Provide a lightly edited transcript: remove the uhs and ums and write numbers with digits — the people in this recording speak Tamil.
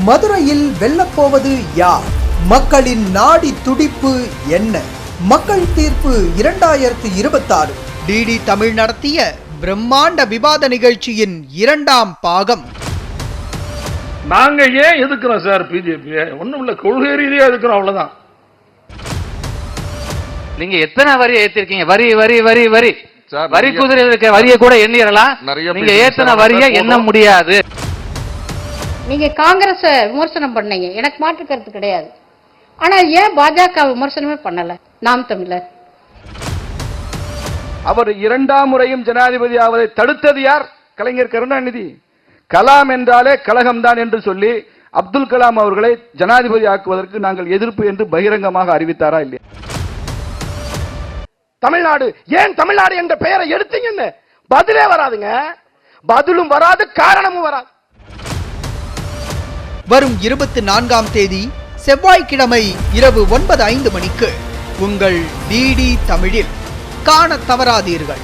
மதுரையில் வெல்லப்போவது யார்? மக்களின் நாடி துடிப்பு என்ன? மக்கள் தீர்ப்பு 2026. டிடி தமிழ் நடத்திய பிரம்மாண்ட விவாத நிகழ்ச்சியின் 2ஆம் பாகம். நாங்க ஏன் எதுக்குறோம் சார்? பிஜேபி ஒண்ணும் இல்ல, கொள்கை ரீதியா எதுக்குறோம், அவ்வளவுதான். நீங்க எத்தனை வரி ஏத்திருக்கீங்க? வரி வரி வரி வரி வரி குதிரை இருக்க வரிய கூட எண்ணிரலாம். நீங்க ஏத்தனை வரிய எண்ண முடியாது. நீங்க காங்கிரஸ் விமர்சனம் பண்ணீங்க, எனக்கு மாற்று கருத்து கிடையாது. ஆனா ஏன் பாஜக விமர்சனமே பண்ணல? நாம் தமிழர் அவர் 2ஆம் முறையும் ஜனாதிபதி ஆவதை தடுத்தது யார்? கலைஞர் கருணாநிதி. கலாம் என்றாலே கலகம்தான் என்று சொல்லி அப்துல் கலாம் அவர்களை ஜனாதிபதி ஆக்குவதற்கு நாங்கள் எதிர்ப்பு என்று பகிரங்கமாக அறிவித்தாரா இல்லையா? தமிழ்நாடு ஏன் தமிழ்நாடு என்ற பெயரை எடுத்தீங்கன்னு பதிலே வராதுங்க. பதிலும் வராது, காரணமும் வராது. வரும் 24ஆம் தேதி செவ்வாய்க்கிழமை இரவு 9:05 மணிக்கு உங்கள் டிடி தமிழில் காண தவறாதீர்கள்.